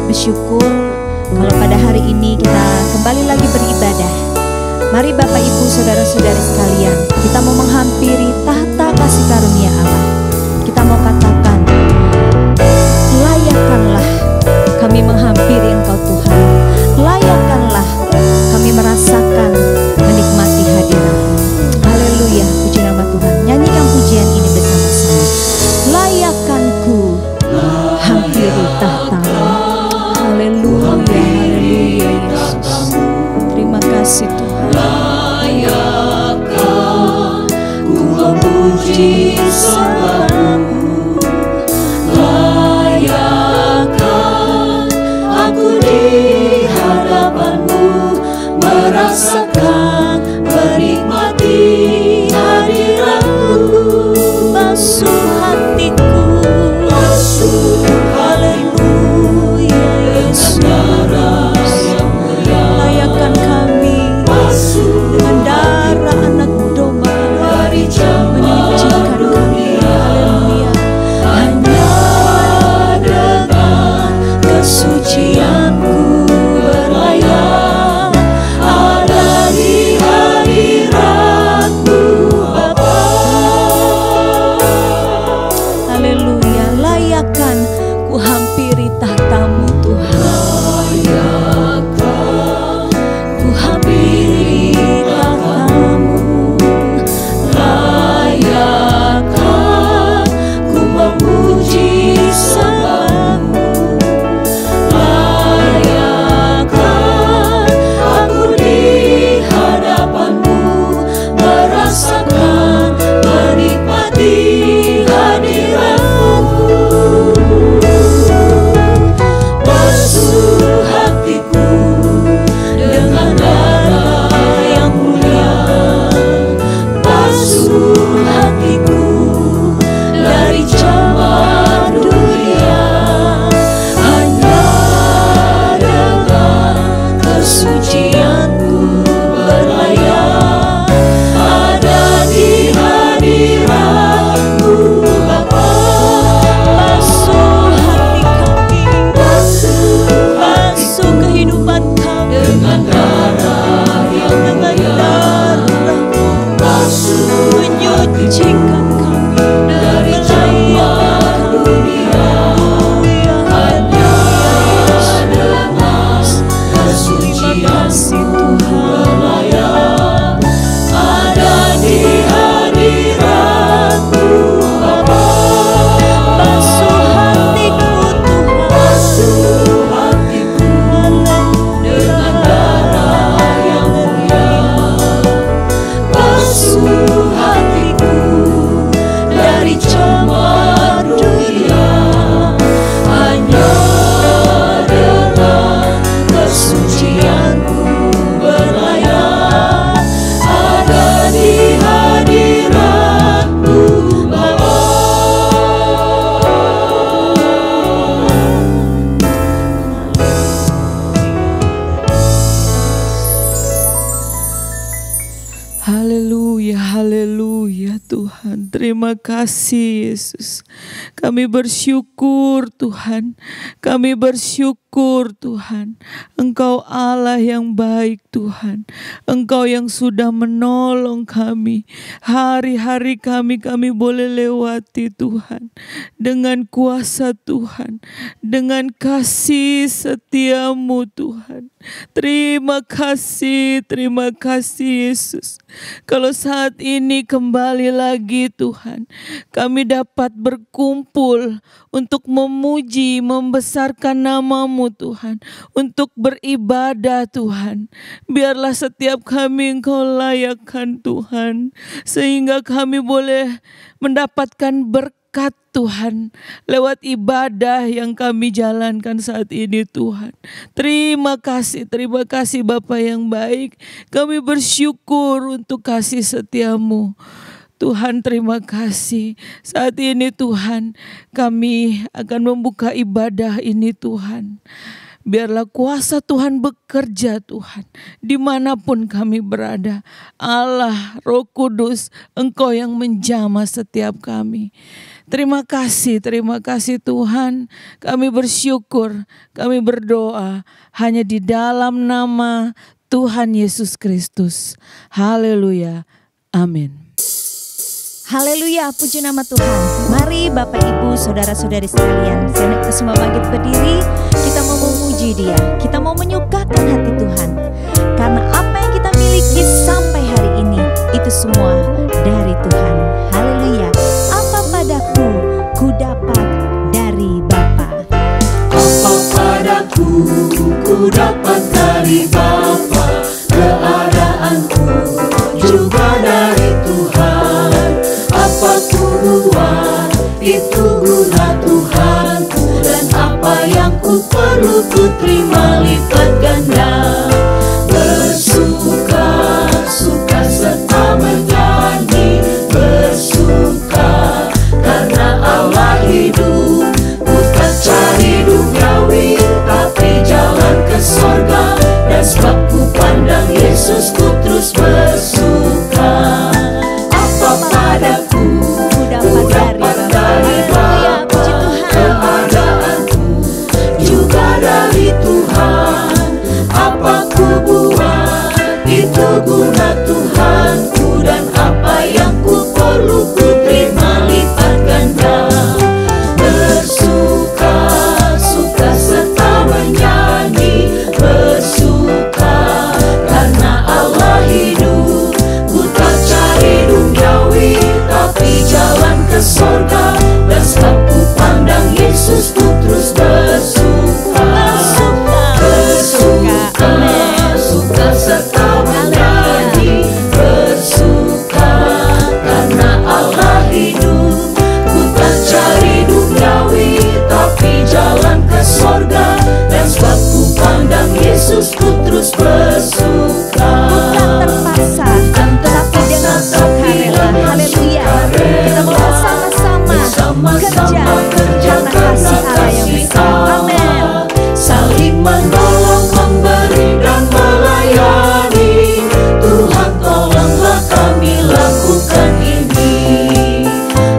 patut bersyukur kalau pada hari ini kita kembali lagi beribadah. Mari Bapak Ibu Saudara-saudari sekalian, kita mau menghampiri tahta kasih karunia Allah. Kita mau katakan, layakkanlah kami menghampiri Engkau Tuhan. Layakkanlah kami merasakan menikmati hadirat-Mu. Haleluya, puji nama Tuhan. Nyanyikan pujian ini bersama-sama. Layakkanku hampiri tahta-Mu. Haleluya, haleluya Yesus. Terima kasih Tuhan. Layakkan ku memuji sembah-Mu. Layakkan aku di hadapan-Mu, merasakan menikmati hadirat-Mu. Basuh hatiku, Basuh haleluya Yesus. Layakkan kami dengan darah anak domba dari menyucikan kami. Haleluya. hanya dengan kesucian-Mu berlayar, ada di hadirat-Mu Bapa. Haleluya. Layakkan ku hampiri tahta-Mu Tuhan. Ku hampiri tahta-Mu. Layakkan ku memuji sembah-Mu. Layakkan aku di hadapan-Mu, merasakan menikmati hadirat-Mu. Basuh hatiku dengan darah yang mulia. Basuh hatiku dari camar dunia. Hanya dengan kesucian-Mu berlayar, ada di hadirat-Mu Bapa. Basuh hati kami, basuh kehidupan kami Dengan darah yang basuh menyucikan kami dari camar dunia. Hanya dengan kesucian-Mu berlayar, ada di hadirat-Mu Bapa. basuh hatiku Tuhan. Basuh hatiku dengan darah yang mulia. Basuh hatiku dari camar dunia. Hanya dengan kesucian-Mu berlayar, ada di hadirat-Mu Bapa. Haleluya, haleluya Tuhan. Terima kasih Yesus. Kami bersyukur Tuhan. Kami bersyukur Tuhan. Engkau Allah yang baik Tuhan. Engkau yang sudah menolong kami. Hari-hari kami boleh lewati Tuhan. Dengan kuasa Tuhan. Dengan kasih setia-Mu Tuhan. Terima kasih Yesus. Kalau saat ini kembali lagi Tuhan, kami dapat berkumpul untuk memuji, membesarkan nama-Mu Tuhan, untuk beribadah Tuhan. Biarlah setiap kami Engkau layakkan Tuhan, sehingga kami boleh mendapatkan berkat Tuhan lewat ibadah yang kami jalankan saat ini Tuhan. Terima kasih Bapa yang baik. Kami bersyukur untuk kasih setia-Mu. Tuhan terima kasih. Saat ini Tuhan kami akan membuka ibadah ini Tuhan. Biarlah kuasa Tuhan bekerja Tuhan, dimanapun kami berada. Allah, Roh Kudus, Engkau yang menjamah setiap kami. Terima kasih Tuhan. Kami bersyukur, kami berdoa hanya di dalam nama Tuhan Yesus Kristus. Haleluya. Amin. Haleluya, puji nama Tuhan. Mari Bapak Ibu, saudara-saudari sekalian, saya ajak semua bangkit berdiri. Kita mau memuji Dia, kita mau menyukakan hati Tuhan. Karena apa yang kita miliki sampai hari ini, itu semua dari Tuhan. Haleluya. Apa padaku, ku dapat dari Bapa. Apa padaku, ku dapat dari Bapa. Keadaanku juga dari Tuhan. Apa ku buat, itu guna Tuhanku. Dan apa yang ku perlu, ku terima lipat ganda. Bersuka, suka serta menyanyi. Bersuka, karena Allah hidup. Ku tak cari duniawi, tapi jalan ke sorga. Dan sebab ku pandang Yesus, ku terus bersuka. Apa padaku, ku dapat dari Bapa. Keadaanku juga dari Tuhan. Apa ku buat, itu guna Tuhanku. Dan apa yang ku perlu, ku terima lipat ganda. Bersuka, suka serta menyanyi. Bersuka, karena Allah hidup. Ku tak cari duniawi, tapi jalan ke sorga. Dan sebab ku pandang Yesus, ku terus bersuka. Bersuka, suka serta menyanyi. Bersuka, karena Allah hidup. Ku tak cari duniawi, tapi jalan ke sorga. Dan sebab ku pandang Yesus, ku terus bersuka. Bukan terpaksa, tapi dengan sukarela. Haleluya. Kita mau bersama-sama kerja karena kasih Allah yang besar. Amin. Saling menolong, memberi dan melayani. Tuhan tolonglah kami lakukan ini.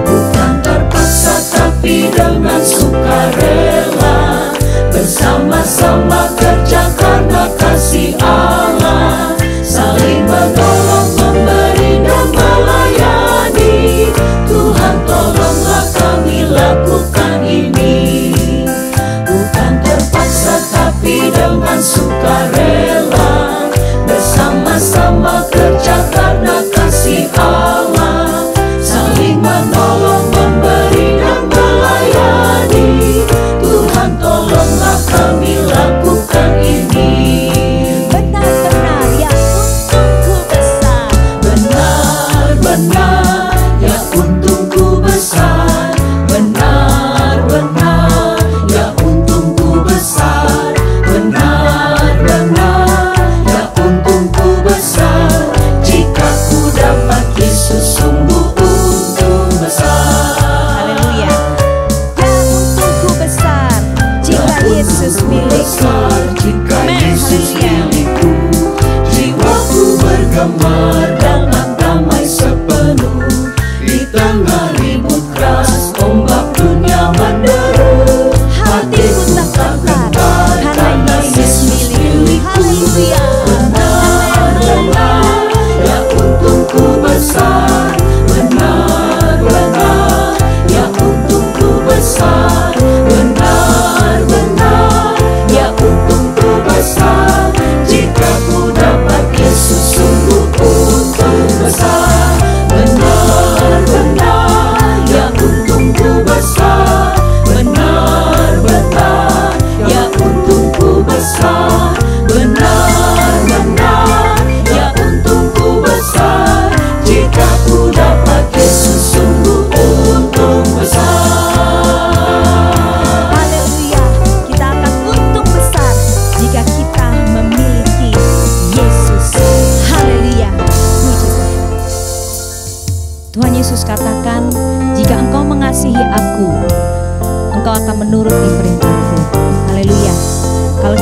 Bukan terpaksa tapi dengan sukarela. Bersama-sama kerja karena kasih Allah. Saling menolong, memberi dan melayani. Tuhan tolonglah kami lakukan ini. Bukan terpaksa tapi dengan sukarela. Bersama-sama kerja karena kasih Allah. Saling menolong, memberi dan melayani. Tuhan tolonglah kami lakukan ini. Benar-benar ya untungku besar. Benar-benar ya untungku besar. Benar-benar ya untungku besar. Benar-benar ya untungku besar. Jika ku dapat Yesus, sungguh untung besar. Haleluya. Ya untungku besar jika Yesus milikku. Jika Amen. Yesus Haleluya. milikku, jiwaku bergemar dalam damai sepenuh. Di tengah ribut keras, ombak dunia menderu. Hatiku tak gentar karena Yesus milikku. Haleluya. Benar-benar ya untungku besar. Benar-benar ya untungku besar. Benar-benar ya untungku besar. Jika ku dapat Yesus, sungguh untung besar. Benar-benar ya untungku besar. Benar-benar ya untungku besar. Benar-benar ya untungku besar. Jika ku dapat Yesus, sungguh untung besar. Haleluya. Kita akan untung besar jika kita memiliki Yesus. Haleluya. Puji Tuhan. Tuhan Yesus katakan, jika engkau mengasihi aku, engkau akan menuruti perintahku. Haleluya. Kalau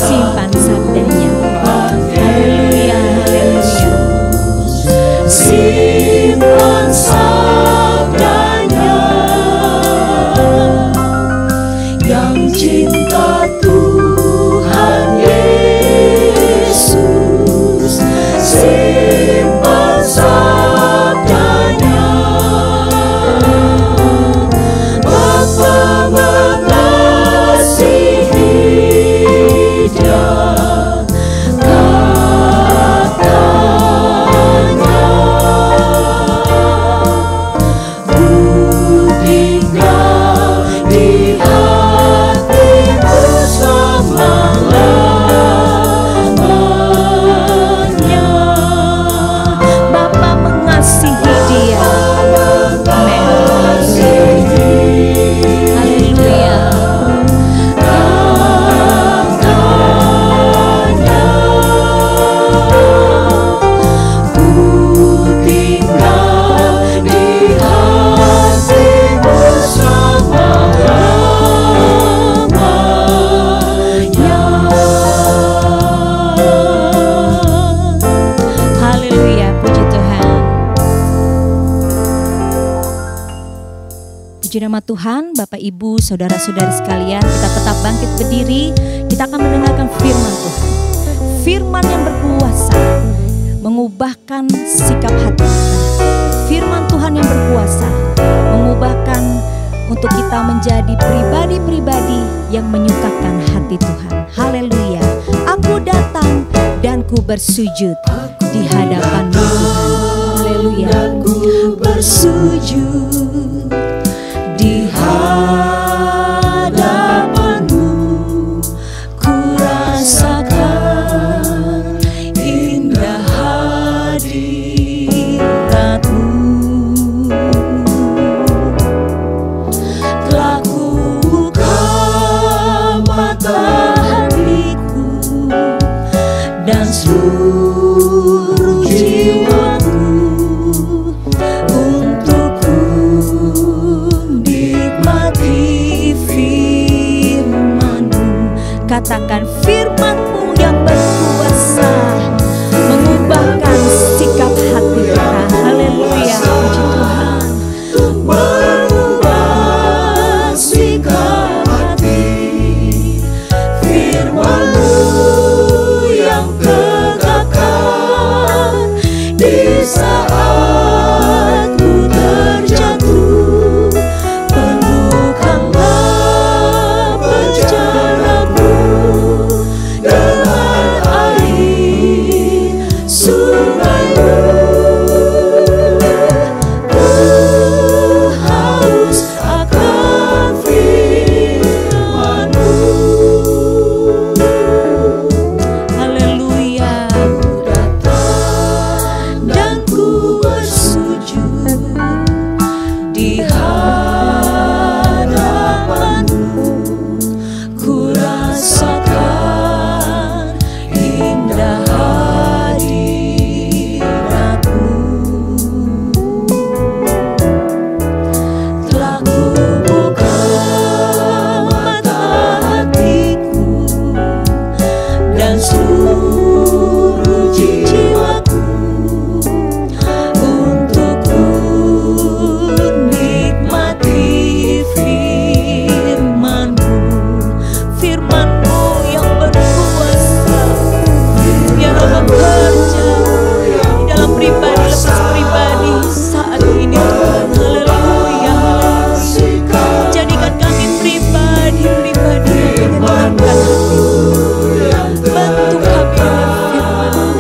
simpan sabdanya. Haleluya, haleluya. Simpan sabdanya yang cinta Tuhan Yesus. Simpan sabdanya, Bapa mengasihi Dia. Puji nama Tuhan, Bapak Ibu, Saudara-saudari sekalian, kita tetap bangkit berdiri. Kita akan mendengarkan firman Tuhan. Firman yang berkuasa, mengubahkan sikap hati kita. Firman Tuhan yang berkuasa, mengubahkan untuk kita menjadi pribadi-pribadi yang menyukakan hati Tuhan. Haleluya. Aku datang dan ku bersujud di hadapan Tuhan. Haleluya. Aku bersujud di hadapan-Mu, ku rasakan indah hadirat-Mu. Telah ku buka mata hatiku dan seluruh jiwaku untuk ku nikmati firman-Mu. Katakan firman-Mu yang berkuasa, mengubahkan sikap hati kita. Haleluya, puji Tuhan. Mengubah sikap hati, firman-Mu yang tegakkan di saat ku terjatuh. Penuhkanlah perjalananku dengan air sungai-Mu. Ku haus akan firman-Mu. Haleluya. Ku datang dan ku bersujud di hadapan-Mu. Ku rasakan indah hadirat-Mu. Telah ku buka mata hatiku dan seluruh jiwaku untuk ku nikmati firman-Mu. Firman-Mu yang berkuasa, yang bekerja di dalam pribadi lepas pribadi saat ini Tuhan. Haleluya. Jadikan kami pribadi-pribadi yang menyenangkan hati. Bantu kami dengan firman-Mu Tuhan.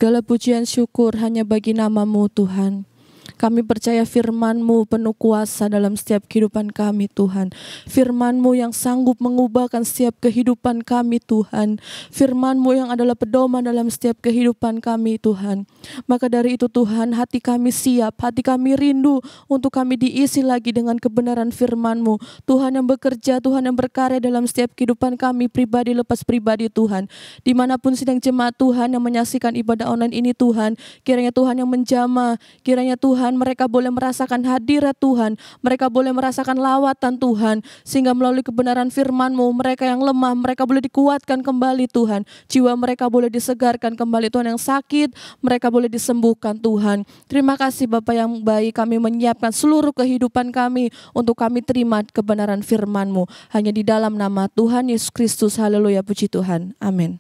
Segala pujian syukur hanya bagi nama-Mu Tuhan. Kami percaya firman-Mu penuh kuasa dalam setiap kehidupan kami Tuhan. Firman-Mu yang sanggup mengubahkan setiap kehidupan kami Tuhan. Firman-Mu yang adalah pedoman dalam setiap kehidupan kami Tuhan. Maka dari itu Tuhan, hati kami siap, hati kami rindu untuk kami diisi lagi dengan kebenaran firman-Mu. Tuhan yang bekerja, Tuhan yang berkarya dalam setiap kehidupan kami pribadi lepas pribadi Tuhan. Dimanapun sidang jemaat Tuhan yang menyaksikan ibadah online ini Tuhan, kiranya Tuhan yang menjamah, kiranya Tuhan mereka boleh merasakan hadirat Tuhan, mereka boleh merasakan lawatan Tuhan, sehingga melalui kebenaran firman-Mu mereka yang lemah, mereka boleh dikuatkan kembali Tuhan, jiwa mereka boleh disegarkan kembali Tuhan, yang sakit mereka boleh disembuhkan Tuhan. Terima kasih Bapa yang baik, kami menyiapkan seluruh kehidupan kami untuk kami terima kebenaran firman-Mu, hanya di dalam nama Tuhan Yesus Kristus. Haleluya, puji Tuhan, amin.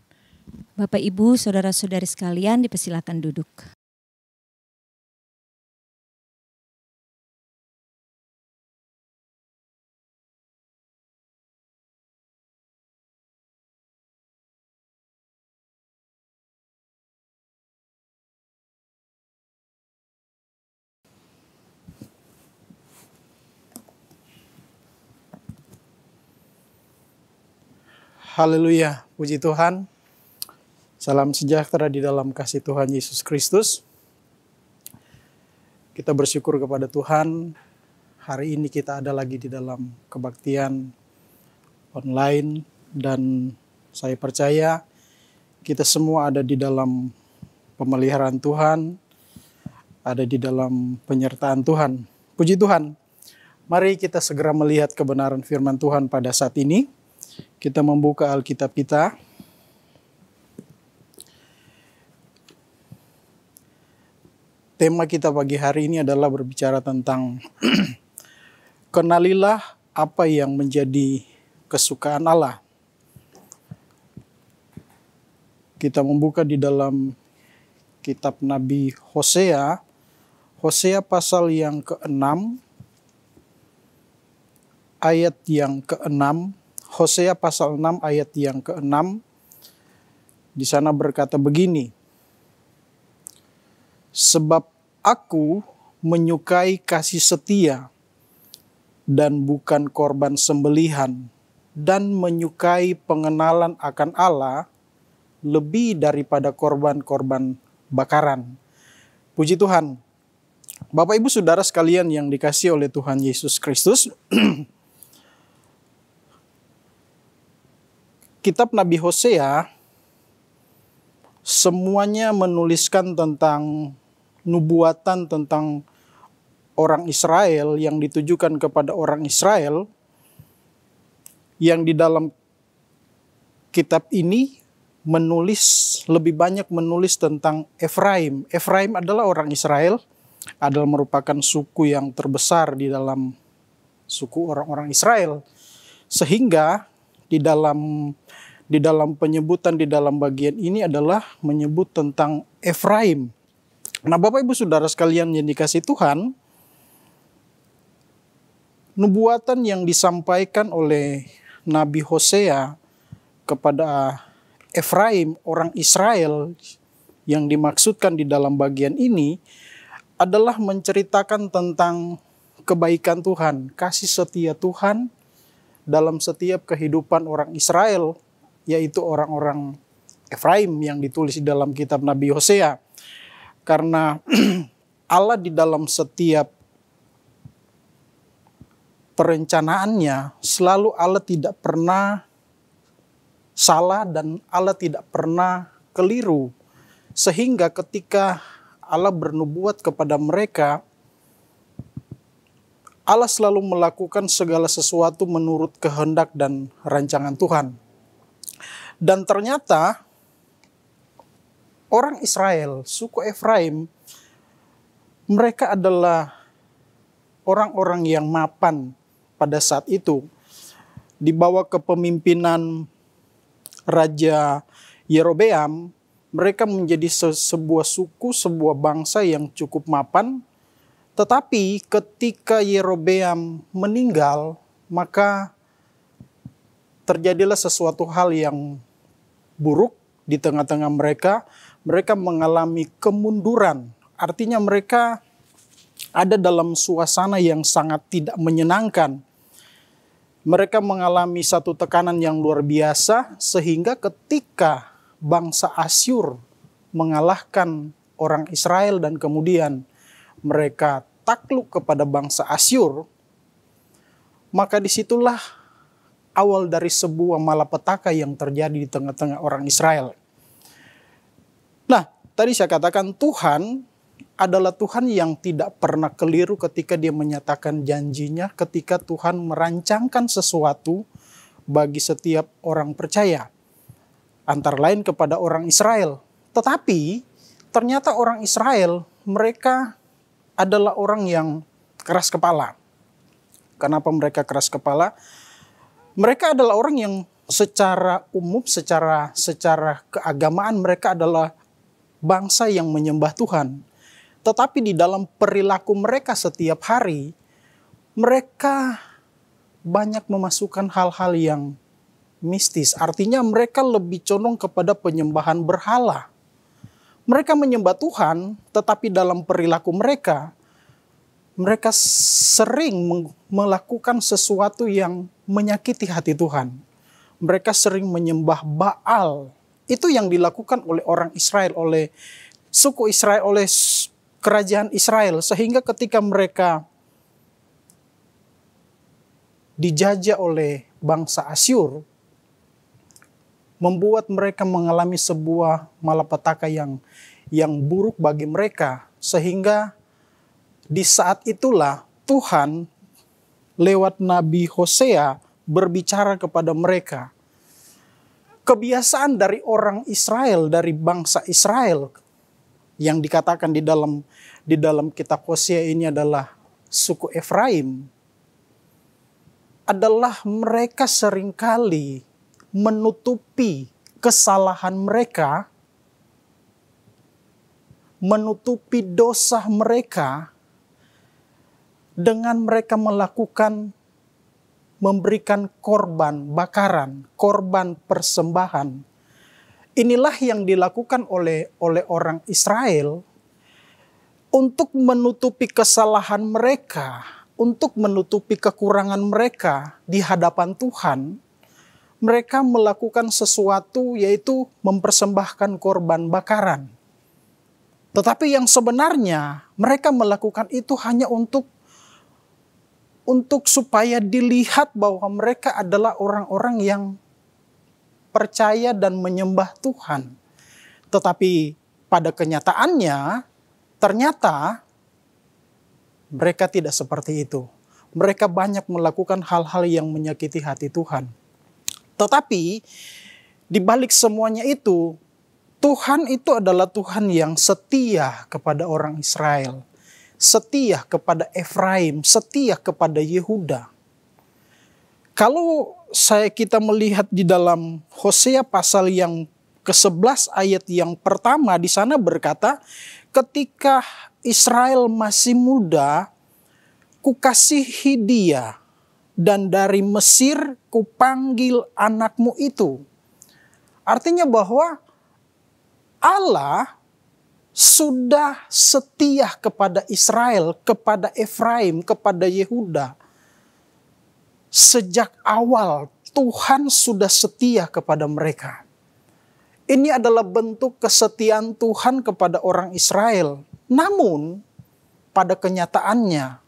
Bapak Ibu, saudara-saudari sekalian, dipersilakan duduk. Haleluya, puji Tuhan. Salam sejahtera di dalam kasih Tuhan Yesus Kristus. Kita bersyukur kepada Tuhan. Hari ini kita ada lagi di dalam kebaktian online. Dan saya percaya kita semua ada di dalam pemeliharaan Tuhan. Ada di dalam penyertaan Tuhan. Puji Tuhan. Mari kita segera melihat kebenaran firman Tuhan pada saat ini. Kita membuka Alkitab kita. Tema kita pagi hari ini adalah berbicara tentang kenalilah apa yang menjadi kesukaan Allah. Kita membuka di dalam kitab Nabi Hosea. Hosea pasal yang ke-6. Ayat yang ke-6. Hosea pasal 6 ayat yang ke-6, di sana berkata begini, sebab aku menyukai kasih setia dan bukan korban sembelihan, dan menyukai pengenalan akan Allah lebih daripada korban-korban bakaran. Puji Tuhan. Bapak Ibu Saudara sekalian yang dikasihi oleh Tuhan Yesus Kristus, Kitab Nabi Hosea semuanya menuliskan tentang nubuatan tentang orang Israel yang ditujukan kepada orang Israel, yang di dalam kitab ini lebih banyak menulis tentang Efraim. Efraim adalah orang Israel, adalah merupakan suku yang terbesar di dalam suku orang-orang Israel, sehingga di dalam penyebutan di dalam bagian ini adalah menyebut tentang Efraim. Nah, Bapak Ibu Saudara sekalian yang dikasihi Tuhan, nubuatan yang disampaikan oleh Nabi Hosea kepada Efraim, orang Israel, yang dimaksudkan di dalam bagian ini adalah menceritakan tentang kebaikan Tuhan, kasih setia Tuhan dalam setiap kehidupan orang Israel, yaitu orang-orang Efraim yang ditulis di dalam kitab Nabi Hosea. Karena Allah di dalam setiap perencanaannya, selalu Allah tidak pernah salah dan Allah tidak pernah keliru. Sehingga ketika Allah bernubuat kepada mereka, Allah selalu melakukan segala sesuatu menurut kehendak dan rancangan Tuhan. Dan ternyata orang Israel, suku Efraim, mereka adalah orang-orang yang mapan pada saat itu. Di bawah kepemimpinan Raja Yerobeam, mereka menjadi sebuah suku, sebuah bangsa yang cukup mapan. Tetapi ketika Yerobeam meninggal, maka terjadilah sesuatu hal yang buruk di tengah-tengah mereka, mereka mengalami kemunduran. Artinya mereka ada dalam suasana yang sangat tidak menyenangkan. Mereka mengalami satu tekanan yang luar biasa, sehingga ketika bangsa Asyur mengalahkan orang Israel dan kemudian mereka takluk kepada bangsa Asyur, maka disitulah awal dari sebuah malapetaka yang terjadi di tengah-tengah orang Israel. Nah, tadi saya katakan Tuhan adalah Tuhan yang tidak pernah keliru ketika dia menyatakan janjinya, ketika Tuhan merancangkan sesuatu bagi setiap orang percaya, antara lain kepada orang Israel. Tetapi ternyata orang Israel, mereka adalah orang yang keras kepala. Kenapa mereka keras kepala? Mereka adalah orang yang secara umum, secara keagamaan mereka adalah bangsa yang menyembah Tuhan. Tetapi di dalam perilaku mereka setiap hari, mereka banyak memasukkan hal-hal yang mistis. Artinya mereka lebih condong kepada penyembahan berhala. Mereka menyembah Tuhan, tetapi dalam perilaku mereka, mereka sering melakukan sesuatu yang menyakiti hati Tuhan. Mereka sering menyembah Baal. Itu yang dilakukan oleh orang Israel, oleh suku Israel, oleh kerajaan Israel. Sehingga ketika mereka dijajah oleh bangsa Asyur, membuat mereka mengalami sebuah malapetaka yang buruk bagi mereka. Sehingga di saat itulah Tuhan lewat Nabi Hosea berbicara kepada mereka. Kebiasaan dari orang Israel, dari bangsa Israel yang dikatakan di dalam kitab Hosea ini adalah suku Efraim, adalah mereka seringkali menutupi kesalahan mereka, menutupi dosa mereka dengan mereka memberikan korban bakaran, korban persembahan. Inilah yang dilakukan oleh orang Israel untuk menutupi kesalahan mereka, untuk menutupi kekurangan mereka di hadapan Tuhan. Mereka melakukan sesuatu, yaitu mempersembahkan korban bakaran. Tetapi yang sebenarnya mereka melakukan itu hanya untuk supaya dilihat bahwa mereka adalah orang-orang yang percaya dan menyembah Tuhan. Tetapi pada kenyataannya, ternyata mereka tidak seperti itu. Mereka banyak melakukan hal-hal yang menyakiti hati Tuhan. Tetapi di balik semuanya itu, Tuhan itu adalah Tuhan yang setia kepada orang Israel, setia kepada Efraim, setia kepada Yehuda. Kalau kita melihat di dalam Hosea pasal yang ke-11 ayat yang pertama, di sana berkata, ketika Israel masih muda, kukasihi dia, dan dari Mesir kupanggil anakmu itu. Artinya bahwa Allah sudah setia kepada Israel, kepada Efraim, kepada Yehuda. Sejak awal Tuhan sudah setia kepada mereka. Ini adalah bentuk kesetiaan Tuhan kepada orang Israel. Namun pada kenyataannya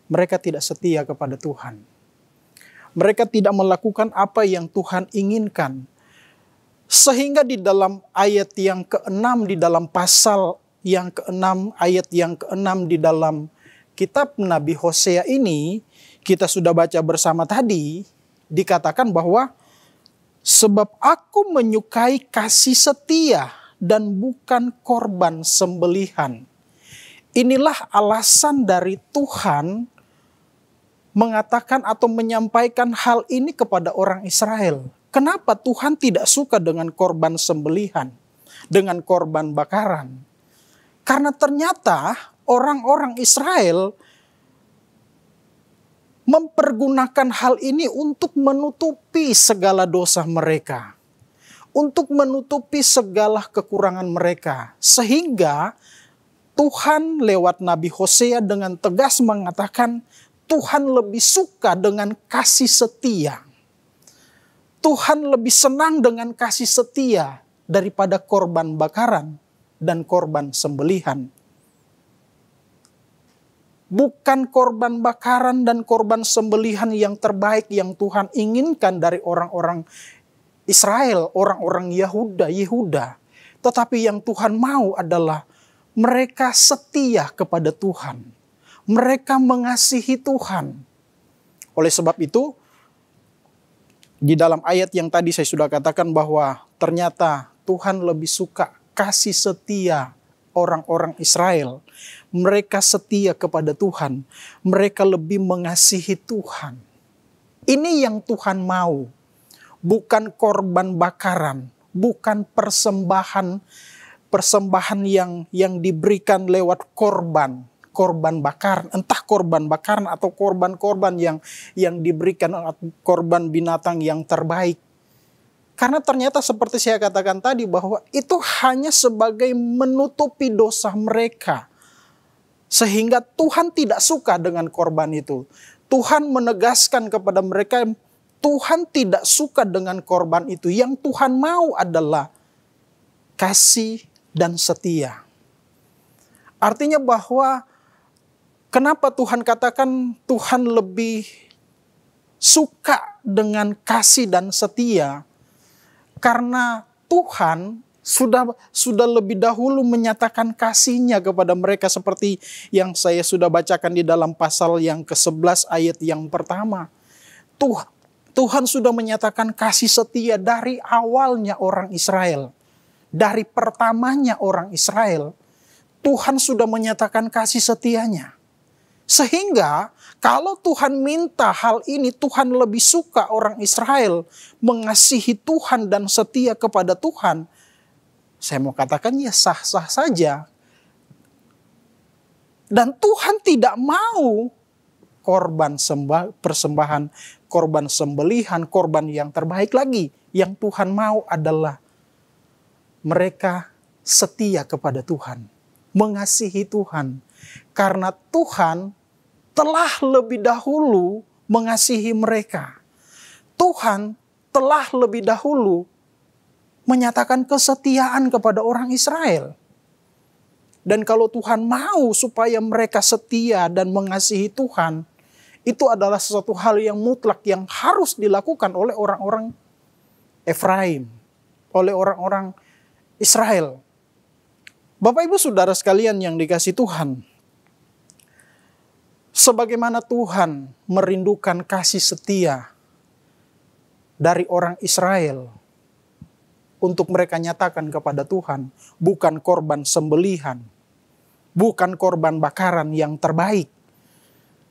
mereka tidak setia kepada Tuhan. Mereka tidak melakukan apa yang Tuhan inginkan. Sehingga di dalam ayat yang ke-6, di dalam pasal yang ke-6, ayat yang ke-6 di dalam kitab Nabi Hosea ini, kita sudah baca bersama tadi, dikatakan bahwa sebab aku menyukai kasih setia dan bukan korban sembelihan. Inilah alasan dari Tuhan mengatakan atau menyampaikan hal ini kepada orang Israel. Kenapa Tuhan tidak suka dengan korban sembelihan, dengan korban bakaran? Karena ternyata orang-orang Israel mempergunakan hal ini untuk menutupi segala dosa mereka, untuk menutupi segala kekurangan mereka. Sehingga Tuhan lewat Nabi Hosea dengan tegas mengatakan, Tuhan lebih suka dengan kasih setia. Tuhan lebih senang dengan kasih setia daripada korban bakaran dan korban sembelihan. Bukan korban bakaran dan korban sembelihan yang terbaik yang Tuhan inginkan dari orang-orang Israel, orang-orang Yehuda. Tetapi yang Tuhan mau adalah mereka setia kepada Tuhan. Mereka mengasihi Tuhan. Oleh sebab itu, di dalam ayat yang tadi saya sudah katakan bahwa ternyata Tuhan lebih suka kasih setia orang-orang Israel. Mereka setia kepada Tuhan. Mereka lebih mengasihi Tuhan. Ini yang Tuhan mau. Bukan korban bakaran, bukan persembahan yang diberikan lewat korban bakaran, entah korban bakaran atau korban yang diberikan korban binatang yang terbaik. Karena ternyata seperti saya katakan tadi bahwa itu hanya sebagai menutupi dosa mereka. Sehingga Tuhan tidak suka dengan korban itu. Tuhan menegaskan kepada mereka, Tuhan tidak suka dengan korban itu. Yang Tuhan mau adalah kasih dan setia. Artinya bahwa kenapa Tuhan katakan Tuhan lebih suka dengan kasih dan setia? Karena Tuhan sudah lebih dahulu menyatakan kasih-Nya kepada mereka seperti yang saya sudah bacakan di dalam pasal yang ke-11 ayat yang pertama. Tuhan sudah menyatakan kasih setia dari awalnya orang Israel. Dari pertamanya orang Israel, Tuhan sudah menyatakan kasih setianya. Sehingga kalau Tuhan minta hal ini, Tuhan lebih suka orang Israel mengasihi Tuhan dan setia kepada Tuhan. Saya mau katakan ya sah-sah saja. Dan Tuhan tidak mau persembahan, korban sembelihan, korban yang terbaik lagi. Yang Tuhan mau adalah mereka setia kepada Tuhan, mengasihi Tuhan. Karena Tuhan telah lebih dahulu mengasihi mereka. Tuhan telah lebih dahulu menyatakan kesetiaan kepada orang Israel. Dan kalau Tuhan mau supaya mereka setia dan mengasihi Tuhan, itu adalah sesuatu hal yang mutlak yang harus dilakukan oleh orang-orang Efraim, oleh orang-orang Israel. Bapak Ibu Saudara sekalian yang dikasihi Tuhan, sebagaimana Tuhan merindukan kasih setia dari orang Israel untuk mereka nyatakan kepada Tuhan, bukan korban sembelihan, bukan korban bakaran yang terbaik,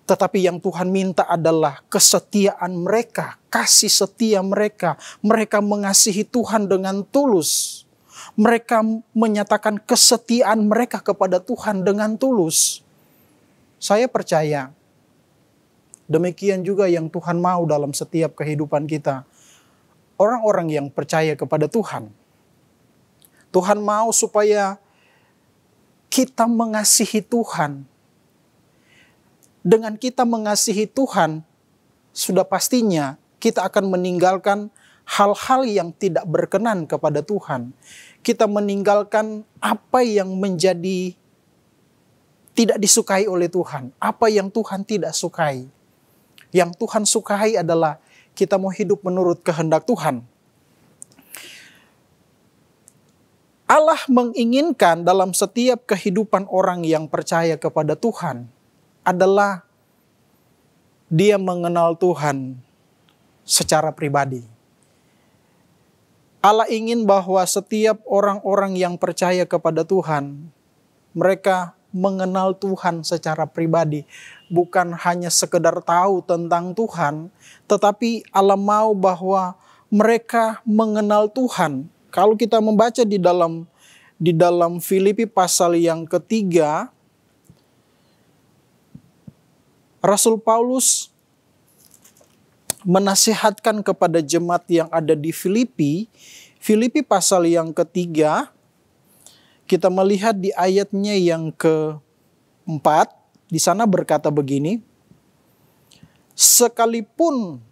tetapi yang Tuhan minta adalah kesetiaan mereka, kasih setia mereka. Mereka mengasihi Tuhan dengan tulus. Mereka menyatakan kesetiaan mereka kepada Tuhan dengan tulus. Saya percaya demikian juga yang Tuhan mau dalam setiap kehidupan kita. Orang-orang yang percaya kepada Tuhan. Tuhan mau supaya kita mengasihi Tuhan. Dengan kita mengasihi Tuhan, sudah pastinya kita akan meninggalkan hal-hal yang tidak berkenan kepada Tuhan. Kita meninggalkan apa yang menjadi tidak disukai oleh Tuhan. Apa yang Tuhan tidak sukai. Yang Tuhan sukai adalah kita mau hidup menurut kehendak Tuhan. Allah menginginkan dalam setiap kehidupan orang yang percaya kepada Tuhan adalah dia mengenal Tuhan secara pribadi. Allah ingin bahwa setiap orang-orang yang percaya kepada Tuhan, mereka mengenal Tuhan secara pribadi. Bukan hanya sekedar tahu tentang Tuhan, tetapi Allah mau bahwa mereka mengenal Tuhan. Kalau kita membaca di dalam Filipi pasal yang ketiga, Rasul Paulus menasihatkan kepada jemaat yang ada di Filipi. Filipi pasal yang ketiga, kita melihat di ayatnya yang keempat, di sana berkata begini, sekalipun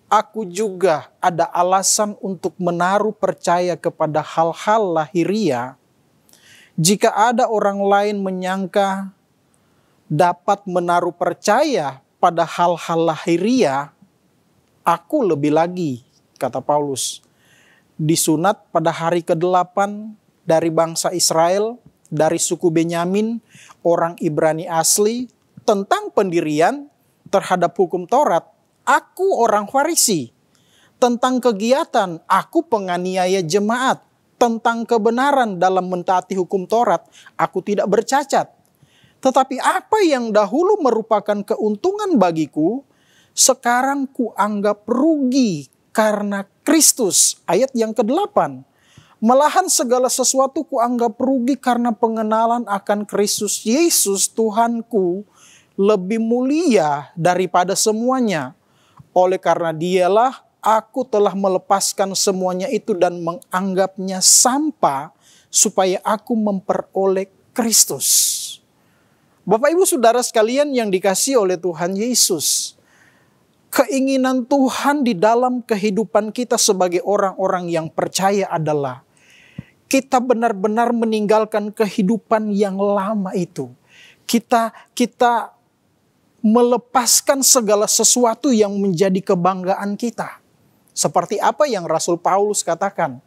aku juga ada alasan untuk menaruh percaya kepada hal-hal lahiriah, jika ada orang lain menyangka dapat menaruh percaya pada hal-hal lahiriah, aku lebih lagi, kata Paulus, disunat pada hari ke-8 dari bangsa Israel, dari suku Benyamin, orang Ibrani asli, tentang pendirian terhadap hukum Taurat, aku orang Farisi. Tentang kegiatan, aku penganiaya jemaat. Tentang kebenaran dalam mentaati hukum Taurat, aku tidak bercacat. Tetapi apa yang dahulu merupakan keuntungan bagiku, sekarang kuanggap rugi karena Kristus. Ayat yang ke-8. Malahan segala sesuatu kuanggap rugi karena pengenalan akan Kristus Yesus Tuhanku lebih mulia daripada semuanya. Oleh karena dialah aku telah melepaskan semuanya itu dan menganggapnya sampah supaya aku memperoleh Kristus. Bapak Ibu Saudara sekalian yang dikasihi oleh Tuhan Yesus, keinginan Tuhan di dalam kehidupan kita sebagai orang-orang yang percaya adalah kita benar-benar meninggalkan kehidupan yang lama itu. Kita melepaskan segala sesuatu yang menjadi kebanggaan kita. Seperti apa yang Rasul Paulus katakan.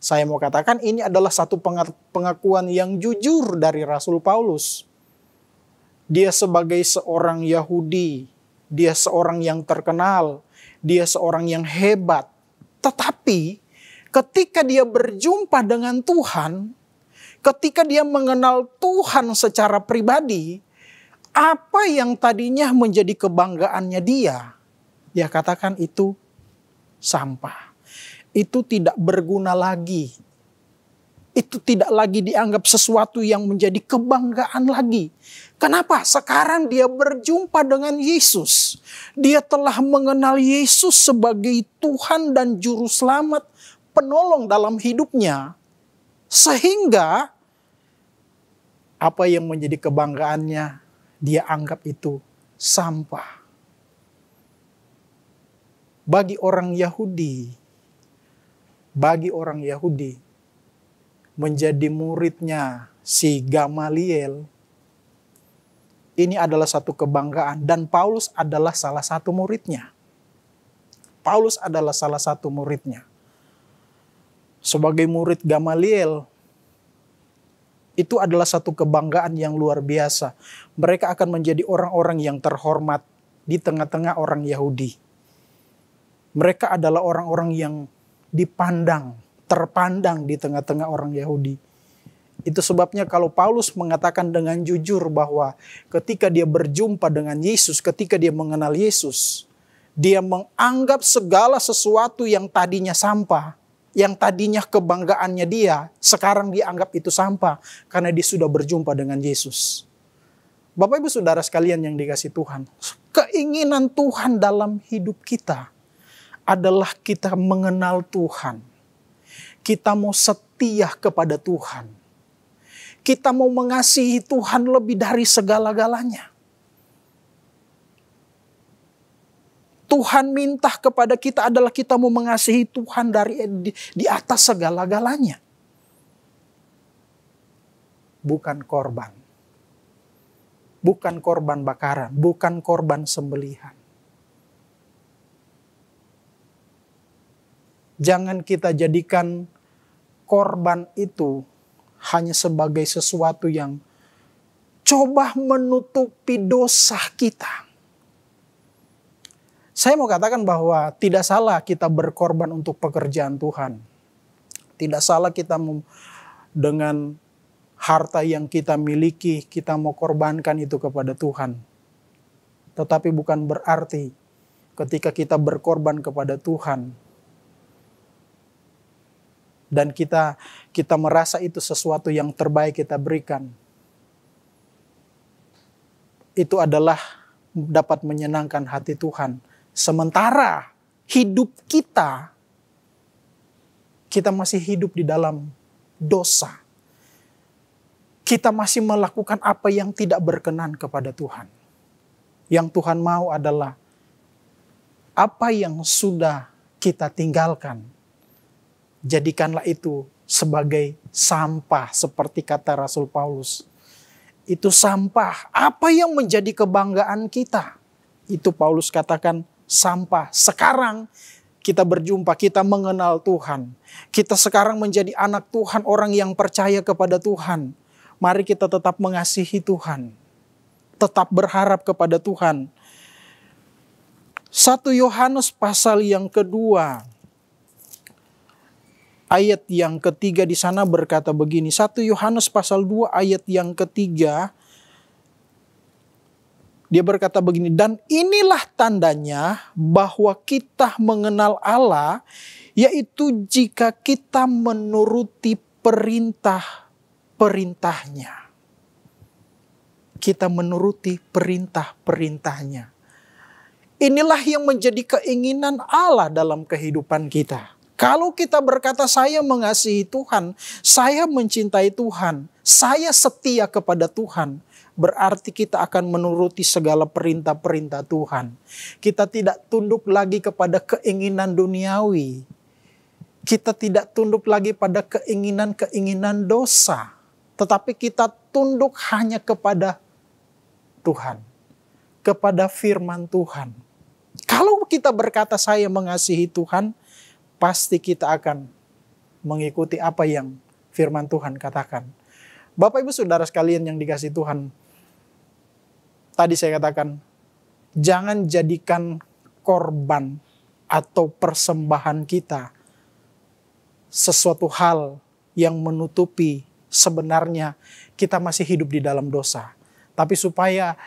Saya mau katakan ini adalah satu pengakuan yang jujur dari Rasul Paulus. Dia sebagai seorang Yahudi, dia seorang yang terkenal, dia seorang yang hebat. Tetapi ketika dia berjumpa dengan Tuhan, ketika dia mengenal Tuhan secara pribadi, apa yang tadinya menjadi kebanggaannya dia katakan itu sampah. Itu tidak berguna lagi. Itu tidak lagi dianggap sesuatu yang menjadi kebanggaan lagi. Kenapa? Sekarang dia berjumpa dengan Yesus. Dia telah mengenal Yesus sebagai Tuhan dan Juru Selamat, penolong dalam hidupnya. Sehingga apa yang menjadi kebanggaannya, dia anggap itu sampah. Bagi orang Yahudi, menjadi muridnya si Gamaliel, ini adalah satu kebanggaan. Dan Paulus adalah salah satu muridnya. Sebagai murid Gamaliel, itu adalah satu kebanggaan yang luar biasa. Mereka akan menjadi orang-orang yang terhormat di tengah-tengah orang Yahudi. Mereka adalah orang-orang yang terpandang di tengah-tengah orang Yahudi. Itu sebabnya kalau Paulus mengatakan dengan jujur bahwa ketika dia berjumpa dengan Yesus, ketika dia mengenal Yesus, dia menganggap segala sesuatu yang tadinya sampah, yang tadinya kebanggaannya dia, sekarang dia anggap itu sampah karena dia sudah berjumpa dengan Yesus. Bapak Ibu Saudara sekalian yang dikasihi Tuhan, keinginan Tuhan dalam hidup kita adalah kita mengenal Tuhan. Kita mau setia kepada Tuhan. Kita mau mengasihi Tuhan lebih dari segala-galanya. Tuhan minta kepada kita adalah kita mau mengasihi Tuhan di atas segala-galanya. Bukan korban. Bukan korban bakaran, bukan korban sembelihan. Jangan kita jadikan korban itu hanya sebagai sesuatu yang coba menutupi dosa kita. Saya mau katakan bahwa tidak salah kita berkorban untuk pekerjaan Tuhan. Tidak salah kita dengan harta yang kita miliki, kita mau korbankan itu kepada Tuhan. Tetapi bukan berarti ketika kita berkorban kepada Tuhan, dan kita merasa itu sesuatu yang terbaik kita berikan, itu adalah dapat menyenangkan hati Tuhan. Sementara hidup kita kita masih hidup di dalam dosa. Kita masih melakukan apa yang tidak berkenan kepada Tuhan. Yang Tuhan mau adalah apa yang sudah kita tinggalkan, jadikanlah itu sebagai sampah, seperti kata Rasul Paulus. Itu sampah. Apa yang menjadi kebanggaan kita? Itu Paulus katakan sampah. Sekarang kita berjumpa, kita mengenal Tuhan. Kita sekarang menjadi anak Tuhan, orang yang percaya kepada Tuhan. Mari kita tetap mengasihi Tuhan. Tetap berharap kepada Tuhan. 1 Yohanes pasal yang kedua, ayat yang ketiga di sana berkata begini. 1 Yohanes pasal 2 ayat yang ketiga. Dia berkata begini, dan inilah tandanya bahwa kita mengenal Allah, yaitu jika kita menuruti perintah-perintahnya. Kita menuruti perintah-perintahnya. Inilah yang menjadi keinginan Allah dalam kehidupan kita. Kalau kita berkata saya mengasihi Tuhan, saya mencintai Tuhan, saya setia kepada Tuhan, berarti kita akan menuruti segala perintah-perintah Tuhan. Kita tidak tunduk lagi kepada keinginan duniawi. Kita tidak tunduk lagi pada keinginan-keinginan dosa. Tetapi kita tunduk hanya kepada Tuhan. Kepada firman Tuhan. Kalau kita berkata saya mengasihi Tuhan, pasti kita akan mengikuti apa yang firman Tuhan katakan. Bapak Ibu Saudara sekalian yang dikasihi Tuhan, tadi saya katakan, jangan jadikan korban atau persembahan kita sesuatu hal yang menutupi sebenarnya kita masih hidup di dalam dosa. Tapi supaya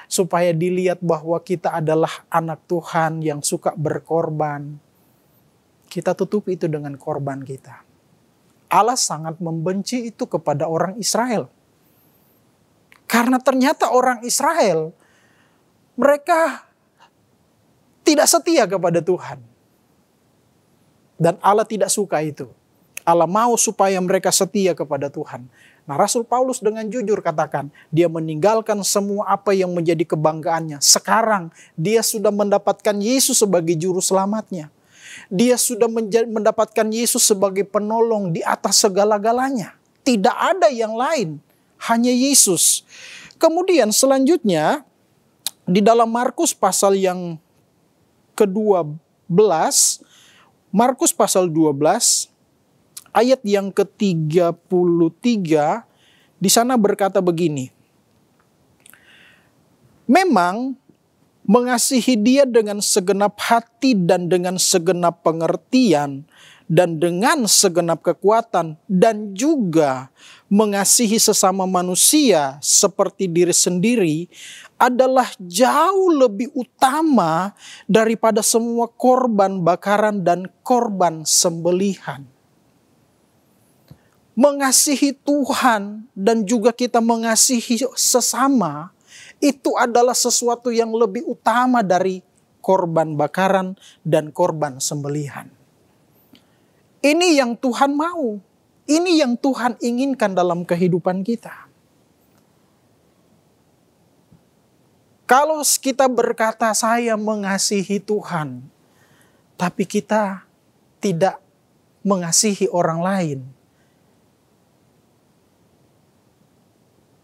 dilihat bahwa kita adalah anak Tuhan yang suka berkorban, kita tutupi itu dengan korban kita. Allah sangat membenci itu kepada orang Israel. Karena ternyata orang Israel, mereka tidak setia kepada Tuhan. Dan Allah tidak suka itu. Allah mau supaya mereka setia kepada Tuhan. Nah, Rasul Paulus dengan jujur katakan, dia meninggalkan semua apa yang menjadi kebanggaannya. Sekarang dia sudah mendapatkan Yesus sebagai juru selamatnya. Dia sudah mendapatkan Yesus sebagai penolong di atas segala-galanya. Tidak ada yang lain, hanya Yesus. Kemudian selanjutnya, di dalam Markus pasal yang ke-12, Markus pasal 12, ayat yang ke-33, di sana berkata begini. Memang mengasihi dia dengan segenap hati dan dengan segenap pengertian dan dengan segenap kekuatan dan juga mengasihi sesama manusia seperti diri sendiri adalah jauh lebih utama daripada semua korban bakaran dan korban sembelihan. Mengasihi Tuhan dan juga kita mengasihi sesama itu adalah sesuatu yang lebih utama dari korban bakaran dan korban sembelihan. Ini yang Tuhan mau. Ini yang Tuhan inginkan dalam kehidupan kita. Kalau kita berkata saya mengasihi Tuhan, tapi kita tidak mengasihi orang lain,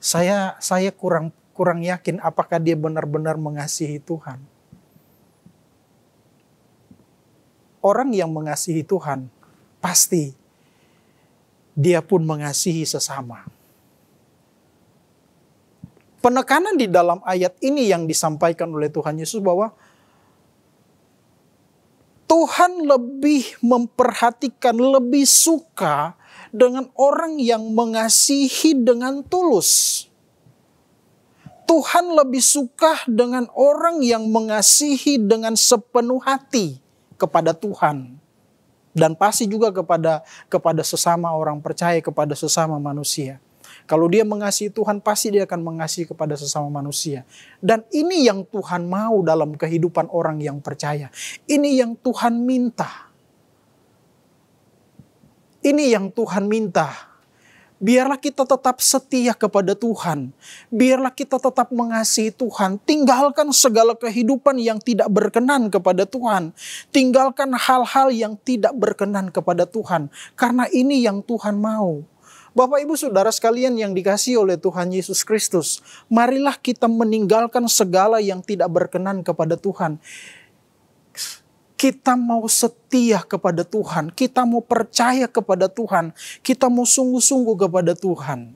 saya kurang yakin apakah dia benar-benar mengasihi Tuhan. Orang yang mengasihi Tuhan, pasti dia pun mengasihi sesama. Penekanan di dalam ayat ini yang disampaikan oleh Tuhan Yesus bahwa Tuhan lebih memperhatikan, lebih suka dengan orang yang mengasihi dengan tulus. Tuhan lebih suka dengan orang yang mengasihi dengan sepenuh hati kepada Tuhan. Dan pasti juga kepada sesama orang percaya, kepada sesama manusia. Kalau dia mengasihi Tuhan, pasti dia akan mengasihi kepada sesama manusia. Dan ini yang Tuhan mau dalam kehidupan orang yang percaya. Ini yang Tuhan minta. Ini yang Tuhan minta. Biarlah kita tetap setia kepada Tuhan. Biarlah kita tetap mengasihi Tuhan. Tinggalkan segala kehidupan yang tidak berkenan kepada Tuhan. Tinggalkan hal-hal yang tidak berkenan kepada Tuhan. Karena ini yang Tuhan mau. Bapak Ibu Saudara sekalian yang dikasihi oleh Tuhan Yesus Kristus. Marilah kita meninggalkan segala yang tidak berkenan kepada Tuhan. Kita mau setia kepada Tuhan, kita mau percaya kepada Tuhan, kita mau sungguh-sungguh kepada Tuhan.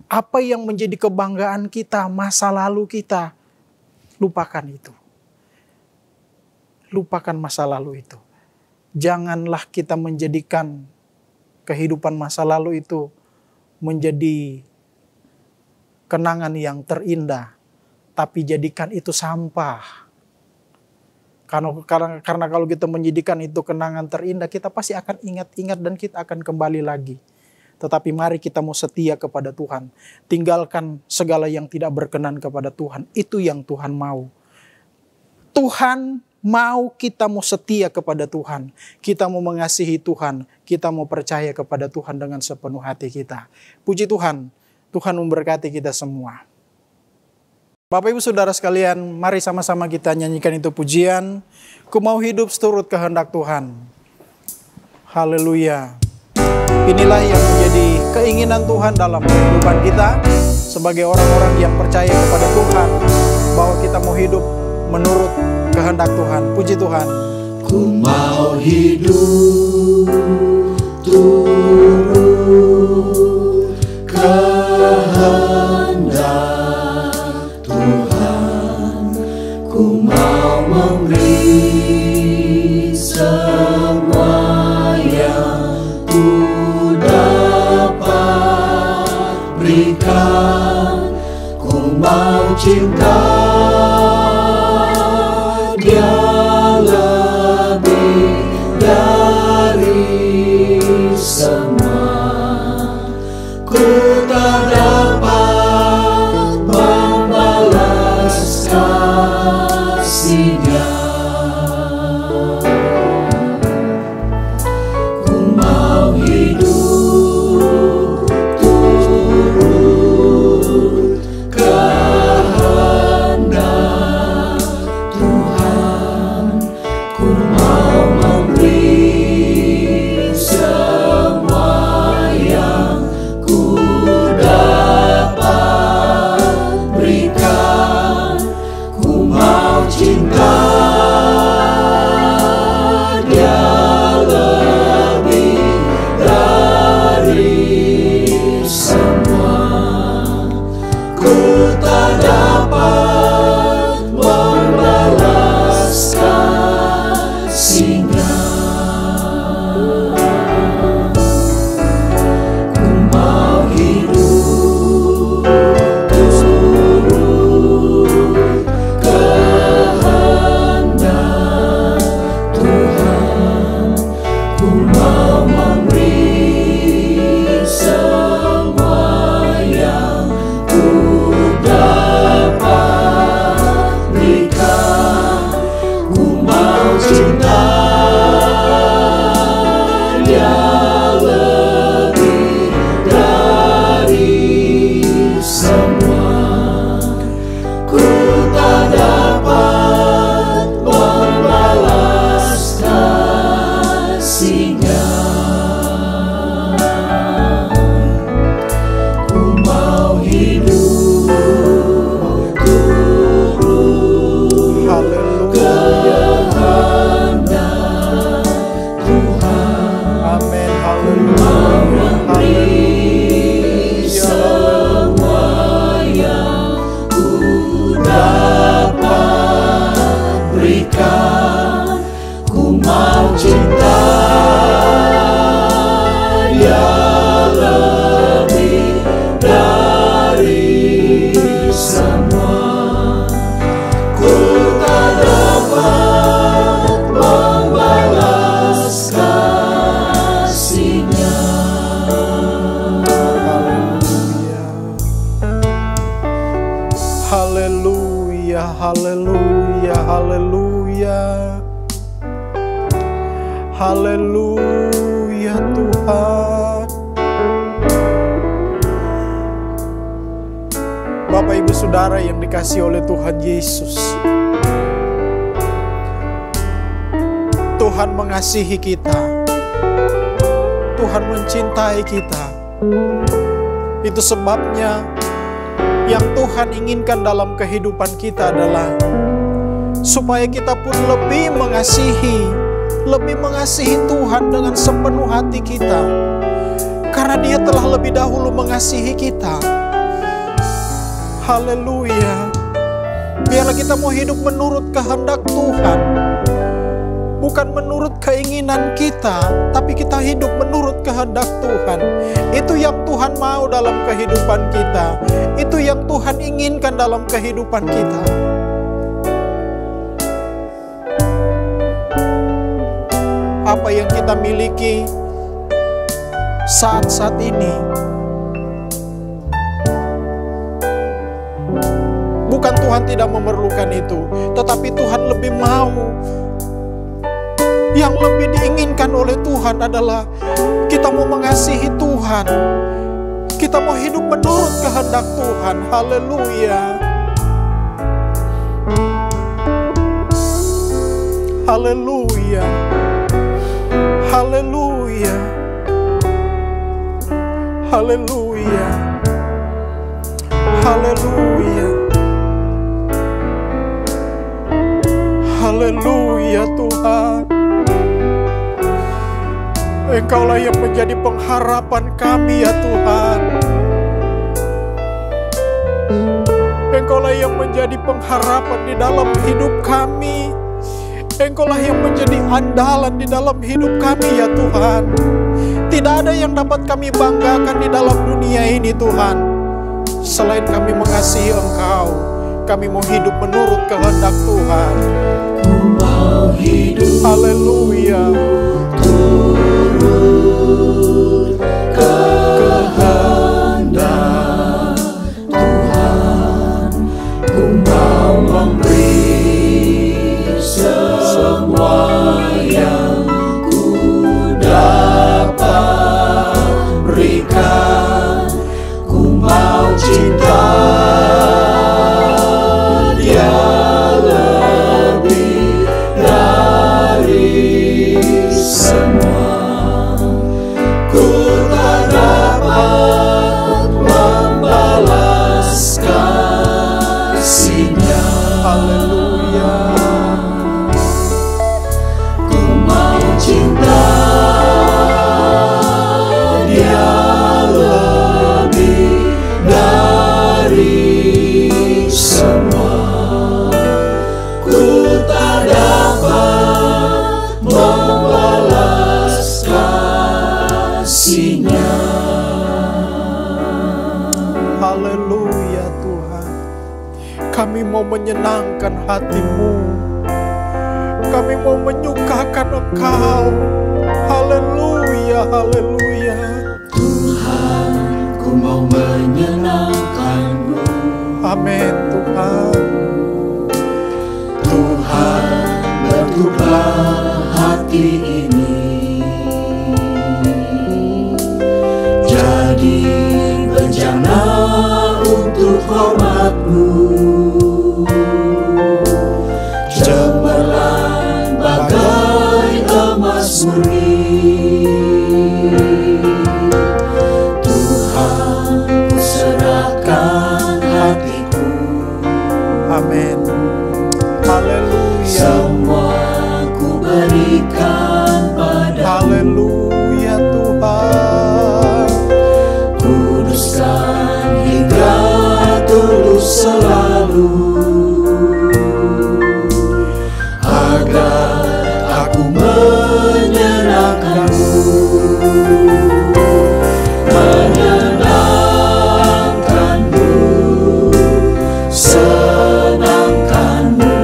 Apa yang menjadi kebanggaan kita, masa lalu kita, lupakan itu. Lupakan masa lalu itu. Janganlah kita menjadikan kehidupan masa lalu itu menjadi kenangan yang terindah, tapi jadikan itu sampah. Karena kalau kita menjadikan itu kenangan terindah, kita pasti akan ingat-ingat dan kita akan kembali lagi. Tetapi mari kita mau setia kepada Tuhan. Tinggalkan segala yang tidak berkenan kepada Tuhan. Itu yang Tuhan mau. Tuhan mau kita mau setia kepada Tuhan. Kita mau mengasihi Tuhan. Kita mau percaya kepada Tuhan dengan sepenuh hati kita. Puji Tuhan. Tuhan memberkati kita semua. Bapak Ibu Saudara sekalian, mari sama-sama kita nyanyikan itu pujian. Ku mau hidup seturut kehendak Tuhan. Haleluya. Inilah yang menjadi keinginan Tuhan dalam kehidupan kita. Sebagai orang-orang yang percaya kepada Tuhan. Bahwa kita mau hidup menurut kehendak Tuhan. Puji Tuhan. Ku mau hidup turut kehendak Tuhan, ku mau memberi semua yang ku dapat berikan. Ku mau cinta Dia lebih dari semua. Ku tak dapat membalas kasih-Nya. Ku mau hidup turut kehendak Tuhan. Ku mau memberi semua yang ku dapat berikan. Ku mau cinta Dia lebih dari semua. Ku tak dapat membalas kasih-Nya. Ku mau hidup turut kehendak Tuhan. Ku mau memberi semua yang ku dapat berikan. Ku mau cinta Dia lebih dari semua. Ku tak dapat membalas kasih-Nya. Ku mau hidup turut kehendak Tuhan. Amin. Mau memberi semua yang ku dapat berikan. Ku mau cinta Dia lebih dari semua. Ku tak dapat membalas kasih-Nya. Haleluya, haleluya, haleluya. Haleluya, Haleluya Tuhan. Bapak Ibu Saudara yang dikasihi oleh Tuhan Yesus, Tuhan mengasihi kita, Tuhan mencintai kita. Itu sebabnya yang Tuhan inginkan dalam kehidupan kita adalah supaya kita pun lebih mengasihi Tuhan dengan sepenuh hati kita, karena Dia telah lebih dahulu mengasihi kita. Haleluya. Biarlah kita mau hidup menurut kehendak Tuhan, bukan menurut keinginan kita, tapi kita hidup menurut kehendak Tuhan. Itu yang Tuhan mau dalam kehidupan kita, itu yang Tuhan inginkan dalam kehidupan kita. Apa yang kita miliki saat-saat ini bukan Tuhan tidak memerlukan itu, tetapi Tuhan lebih mau. Yang lebih diinginkan oleh Tuhan adalah kita mau mengasihi Tuhan, kita mau hidup menurut kehendak Tuhan. Haleluya. Haleluya. Haleluya. Haleluya. Haleluya. Haleluya Tuhan. Engkaulah yang menjadi pengharapan kami ya Tuhan. Engkaulah yang menjadi pengharapan di dalam hidup kami. Engkaulah yang menjadi andalan di dalam hidup kami ya Tuhan. Tidak ada yang dapat kami banggakan di dalam dunia ini Tuhan, selain kami mengasihi Engkau. Kami mau hidup menurut kehendak Tuhan. Ku mau hidup Haleluya. turut kehendak Tuhan. Ku mau memberi semua yang ku dapat berikan. Ku mau cinta Dia lebih dari semua. Ku tak dapat membalas kasih-Nya. Haleluya. Ku mau cinta Dia lebih dari semua. Ku tak dapat membalas kasih-Nya. Haleluya Tuhan. Kami mau menyenangkan hati-Mu, kami mau menyukakan Engkau. Haleluya. Haleluya. Tuhan, ku mau menyenangkan-Mu. Amin Tuhan. Tuhan, bertukar hati ini jadi bejana untuk hormat-Mu. Cemerlang bagai emas murni. Tuhan, ku serahkan hatiku. Amin. Haleluya. Semua ku berikan padamu. Haleluya Tuhan. Kuduskan hingga tulus selalu, agar aku menyenangkan-Mu. Menyenangkan-Mu, senangkan-Mu.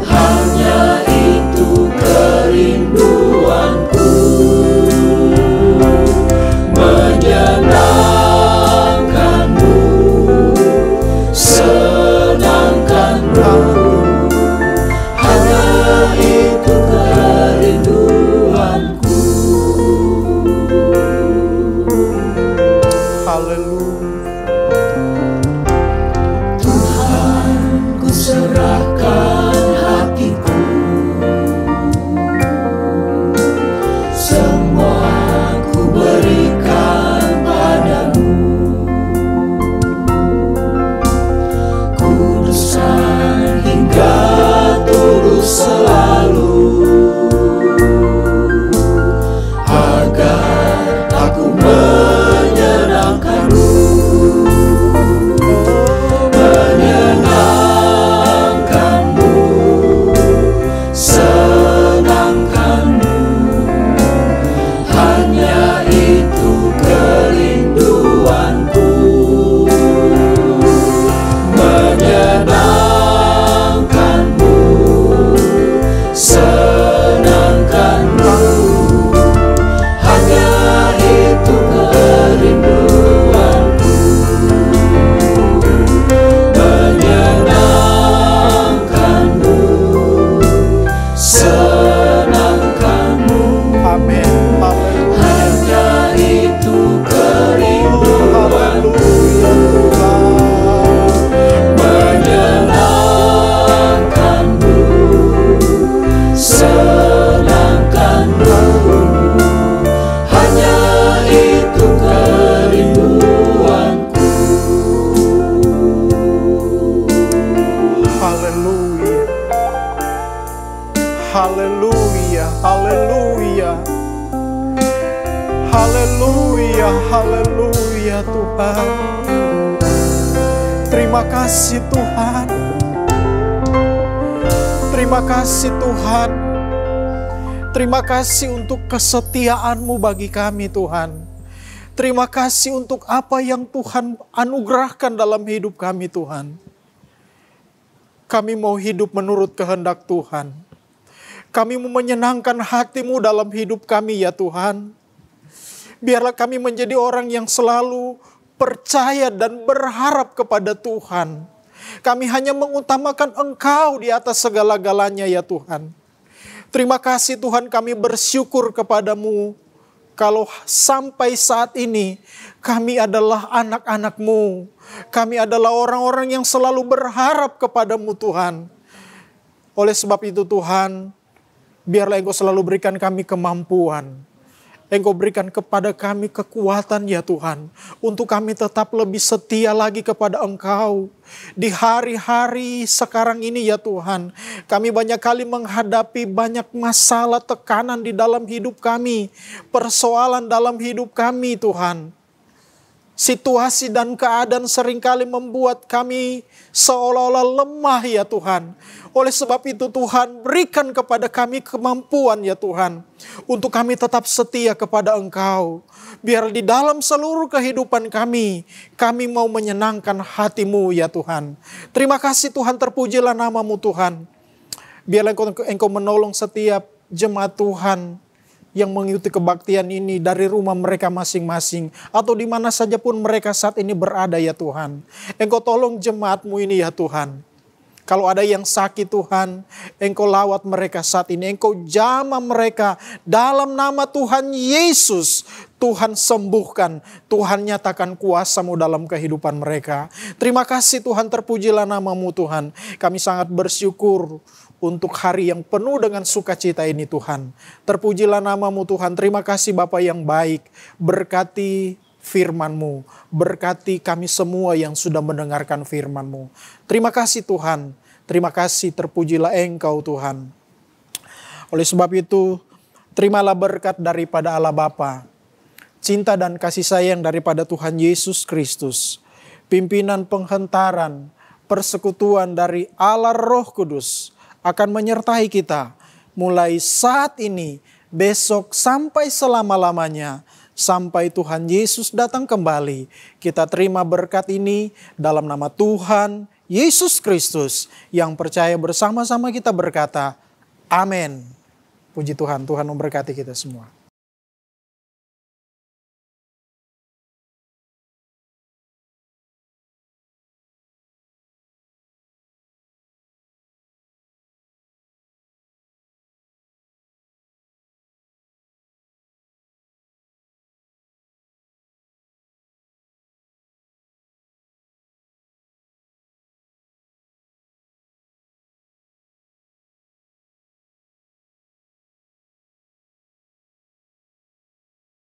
Hanya itu kerinduanku. Menyenangkan-Mu, senangkan-Mu. Hanya itu kerinduanku. haleluya. Haleluya, haleluya Tuhan. Terima kasih Tuhan. Terima kasih Tuhan. Terima kasih untuk kesetiaan-Mu bagi kami Tuhan. Terima kasih untuk apa yang Tuhan anugerahkan dalam hidup kami Tuhan. Kami mau hidup menurut kehendak Tuhan. Kami mau menyenangkan hati-Mu dalam hidup kami ya Tuhan. Biarlah kami menjadi orang yang selalu percaya dan berharap kepada Tuhan. Kami hanya mengutamakan Engkau di atas segala-galanya ya Tuhan. Terima kasih Tuhan, kami bersyukur kepadamu. Kalau sampai saat ini kami adalah anak-anak-Mu. Kami adalah orang-orang yang selalu berharap kepadamu Tuhan. Oleh sebab itu Tuhan, biarlah Engkau selalu berikan kami kemampuan. Engkau berikan kepada kami kekuatan ya Tuhan. Untuk kami tetap lebih setia lagi kepada Engkau. Di hari-hari sekarang ini ya Tuhan. Kami banyak kali menghadapi banyak masalah, tekanan di dalam hidup kami. Persoalan dalam hidup kami Tuhan. Situasi dan keadaan seringkali membuat kami seolah-olah lemah ya Tuhan. Oleh sebab itu Tuhan, berikan kepada kami kemampuan ya Tuhan. Untuk kami tetap setia kepada Engkau. Biar di dalam seluruh kehidupan kami mau menyenangkan hati-Mu ya Tuhan. Terima kasih Tuhan, terpujilah nama-Mu Tuhan. Biarlah Engkau menolong setiap jemaat Tuhan yang mengikuti kebaktian ini dari rumah mereka masing-masing. Atau di mana saja pun mereka saat ini berada ya Tuhan. Engkau tolong jemaat-Mu ini ya Tuhan. Kalau ada yang sakit Tuhan, Engkau lawat mereka saat ini. Engkau jamah mereka dalam nama Tuhan Yesus. Tuhan sembuhkan, Tuhan nyatakan kuasa-Mu dalam kehidupan mereka. Terima kasih Tuhan, terpujilah nama-Mu Tuhan. Kami sangat bersyukur untuk hari yang penuh dengan sukacita ini Tuhan. Terpujilah nama-Mu Tuhan. Terima kasih Bapa yang baik. Berkati firman-Mu. Berkati kami semua yang sudah mendengarkan firman-Mu. Terima kasih Tuhan. Terima kasih, terpujilah Engkau Tuhan. Oleh sebab itu, terimalah berkat daripada Allah Bapa, cinta dan kasih sayang daripada Tuhan Yesus Kristus, pimpinan penghentaran, persekutuan dari Allah Roh Kudus akan menyertai kita mulai saat ini, besok sampai selama-lamanya. Sampai Tuhan Yesus datang kembali. Kita terima berkat ini dalam nama Tuhan Yesus Kristus. Yang percaya bersama-sama kita berkata, amin. Puji Tuhan, Tuhan memberkati kita semua.